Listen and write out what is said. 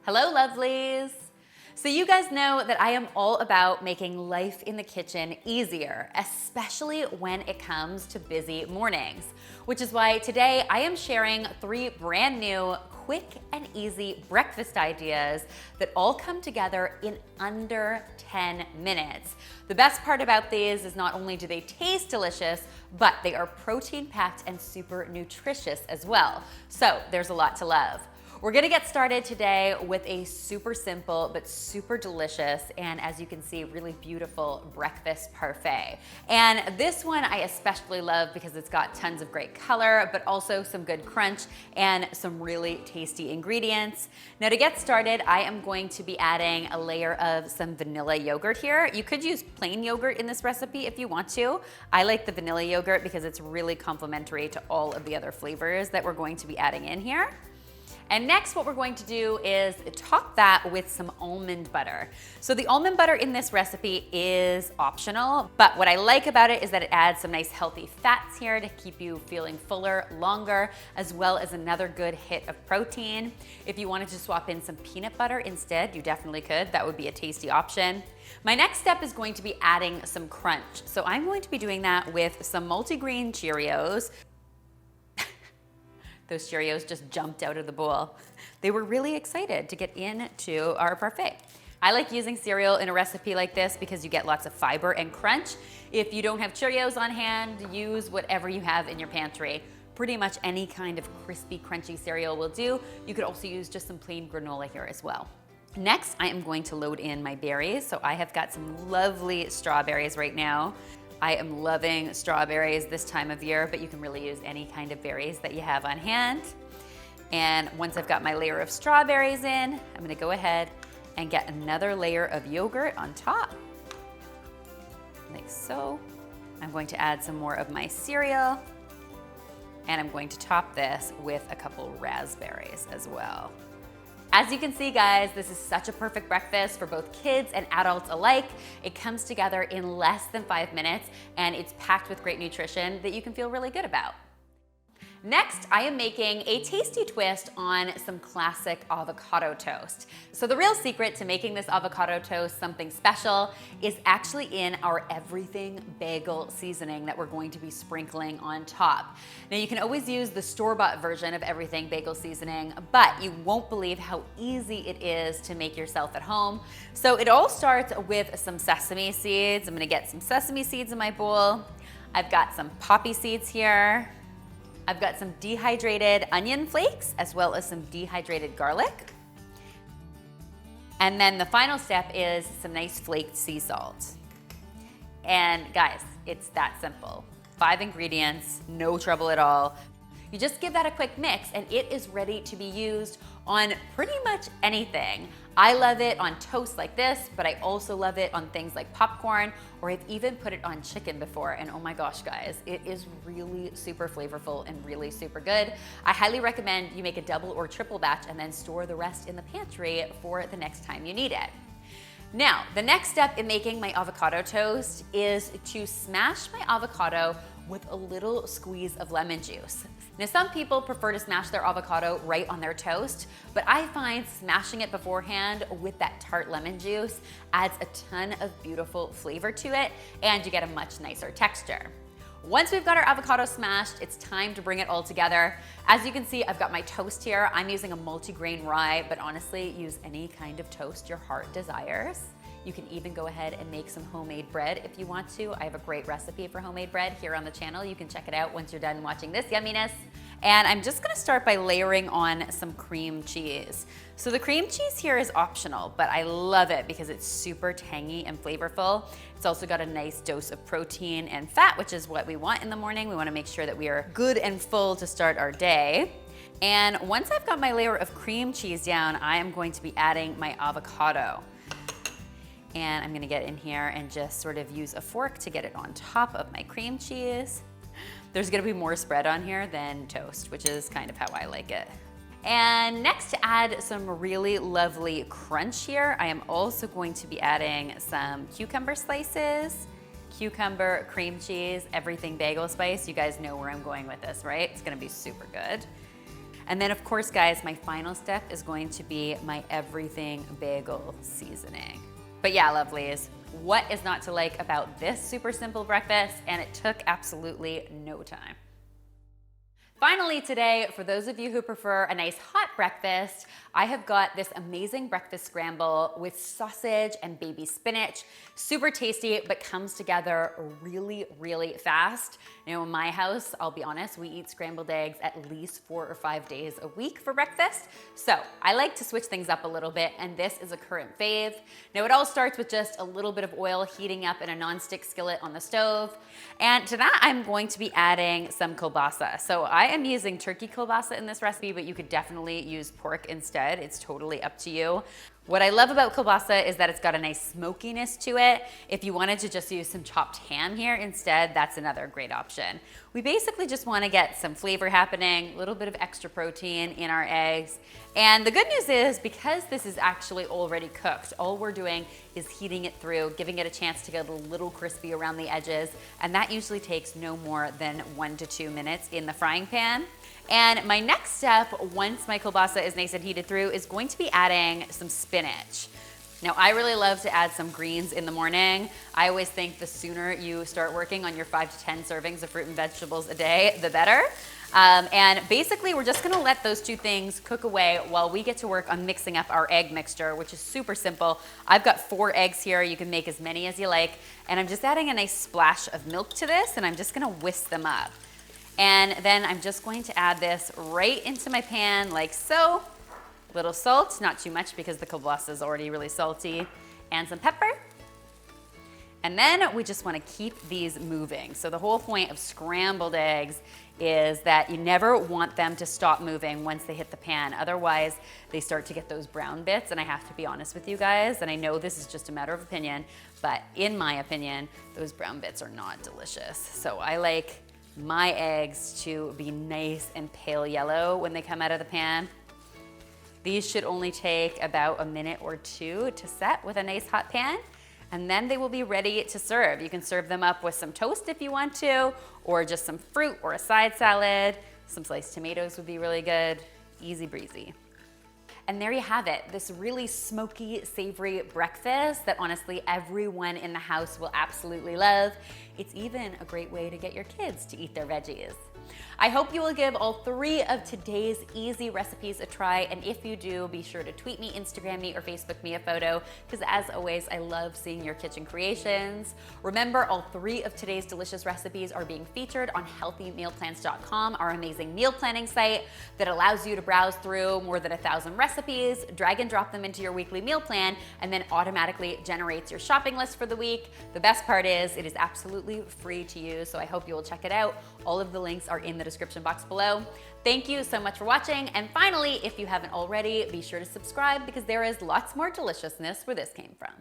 Hello, lovelies. So you guys know that I am all about making life in the kitchen easier, especially when it comes to busy mornings, which is why today I am sharing 3 brand new, quick and easy breakfast ideas that all come together in under 10 minutes. The best part about these is not only do they taste delicious, but they are protein packed and super nutritious as well. So there's a lot to love. We're gonna get started today with a super simple but super delicious and, as you can see, really beautiful breakfast parfait. And this one I especially love because it's got tons of great color, but also some good crunch and some really tasty ingredients. Now, to get started, I am going to be adding a layer of some vanilla yogurt here. You could use plain yogurt in this recipe if you want to. I like the vanilla yogurt because it's really complementary to all of the other flavors that we're going to be adding in here. And next, what we're going to do is top that with some almond butter. So the almond butter in this recipe is optional, but what I like about it is that it adds some nice healthy fats here to keep you feeling fuller longer, as well as another good hit of protein. If you wanted to swap in some peanut butter instead, you definitely could. That would be a tasty option. My next step is going to be adding some crunch. So I'm going to be doing that with some multigrain Cheerios. Those Cheerios just jumped out of the bowl. They were really excited to get into our parfait. I like using cereal in a recipe like this because you get lots of fiber and crunch. If you don't have Cheerios on hand, use whatever you have in your pantry. Pretty much any kind of crispy, crunchy cereal will do. You could also use just some plain granola here as well. Next, I am going to load in my berries. So I have got some lovely strawberries right now. I am loving strawberries this time of year, but you can really use any kind of berries that you have on hand. And once I've got my layer of strawberries in, I'm gonna go ahead and get another layer of yogurt on top, like so. I'm going to add some more of my cereal, and I'm going to top this with a couple raspberries as well. As you can see, guys, this is such a perfect breakfast for both kids and adults alike. It comes together in less than 5 minutes, and it's packed with great nutrition that you can feel really good about. Next, I am making a tasty twist on some classic avocado toast. So the real secret to making this avocado toast something special is actually in our everything bagel seasoning that we're going to be sprinkling on top. Now, you can always use the store-bought version of everything bagel seasoning, but you won't believe how easy it is to make yourself at home. So it all starts with some sesame seeds. I'm gonna get some sesame seeds in my bowl. I've got some poppy seeds here. I've got some dehydrated onion flakes as well as some dehydrated garlic. And then the final step is some nice flaked sea salt. And guys, it's that simple. 5 ingredients, no trouble at all. You just give that a quick mix and it is ready to be used on pretty much anything. I love it on toast like this, but I also love it on things like popcorn, or I've even put it on chicken before, and oh my gosh, guys, it is really super flavorful and really super good. I highly recommend you make a double or triple batch and then store the rest in the pantry for the next time you need it. Now, the next step in making my avocado toast is to smash my avocado with a little squeeze of lemon juice. Now, some people prefer to smash their avocado right on their toast, but I find smashing it beforehand with that tart lemon juice adds a ton of beautiful flavor to it, and you get a much nicer texture. Once we've got our avocado smashed, it's time to bring it all together. As you can see, I've got my toast here. I'm using a multigrain rye, but honestly, use any kind of toast your heart desires. You can even go ahead and make some homemade bread if you want to. I have a great recipe for homemade bread here on the channel. You can check it out once you're done watching this yumminess. And I'm just gonna start by layering on some cream cheese. So the cream cheese here is optional, but I love it because it's super tangy and flavorful. It's also got a nice dose of protein and fat, which is what we want in the morning. We wanna make sure that we are good and full to start our day. And once I've got my layer of cream cheese down, I am going to be adding my avocado. And I'm gonna get in here and just sort of use a fork to get it on top of my cream cheese. There's gonna be more spread on here than toast, which is kind of how I like it. And next, to add some really lovely crunch here, I am also going to be adding some cucumber slices, cucumber, cream cheese, everything bagel spice. You guys know where I'm going with this, right? It's gonna be super good. And then of course, guys, my final step is going to be my everything bagel seasoning. But yeah, lovelies, what is not to like about this super simple breakfast? And it took absolutely no time. Finally today, for those of you who prefer a nice hot breakfast, I have got this amazing breakfast scramble with sausage and baby spinach. Super tasty, but comes together really, really fast. You know, in my house, I'll be honest, we eat scrambled eggs at least 4 or 5 days a week for breakfast. So I like to switch things up a little bit, and this is a current fave. Now it all starts with just a little bit of oil heating up in a nonstick skillet on the stove. And to that, I'm going to be adding some kielbasa. So I am using turkey kielbasa in this recipe, but you could definitely use pork instead. It's totally up to you. What I love about kielbasa is that it's got a nice smokiness to it. If you wanted to just use some chopped ham here instead, that's another great option. We basically just want to get some flavor happening, a little bit of extra protein in our eggs. And the good news is, because this is actually already cooked, all we're doing is heating it through, giving it a chance to get a little crispy around the edges, and that usually takes no more than 1 to 2 minutes in the frying pan. And my next step, once my kielbasa is nice and heated through, is going to be adding some spinach. Now, I really love to add some greens in the morning. I always think the sooner you start working on your 5 to 10 servings of fruit and vegetables a day, the better. And basically, we're just gonna let those two things cook away while we get to work on mixing up our egg mixture, which is super simple. I've got 4 eggs here. You can make as many as you like. And I'm just adding a nice splash of milk to this, and I'm just gonna whisk them up. And then I'm just going to add this right into my pan like so. Little salt, not too much because the kielbasa is already really salty, and some pepper. And then we just want to keep these moving. So the whole point of scrambled eggs is that you never want them to stop moving once they hit the pan. Otherwise, they start to get those brown bits. And I have to be honest with you guys, and I know this is just a matter of opinion, but in my opinion, those brown bits are not delicious. So I like my eggs to be nice and pale yellow when they come out of the pan. These should only take about a minute or 2 to set with a nice hot pan, and then they will be ready to serve. You can serve them up with some toast if you want to, or just some fruit or a side salad. Some sliced tomatoes would be really good. Easy breezy. And there you have it, this really smoky, savory breakfast that honestly everyone in the house will absolutely love. It's even a great way to get your kids to eat their veggies. I hope you will give all 3 of today's easy recipes a try, and if you do, be sure to tweet me, Instagram me, or Facebook me a photo, because as always, I love seeing your kitchen creations. Remember, all 3 of today's delicious recipes are being featured on healthymealplans.com, our amazing meal planning site that allows you to browse through more than 1,000 recipes, drag and drop them into your weekly meal plan, and then automatically generates your shopping list for the week. The best part is it is absolutely free to use, so I hope you will check it out. All of the links are in the description box below. Thank you so much for watching. And finally, if you haven't already, be sure to subscribe because there is lots more deliciousness where this came from.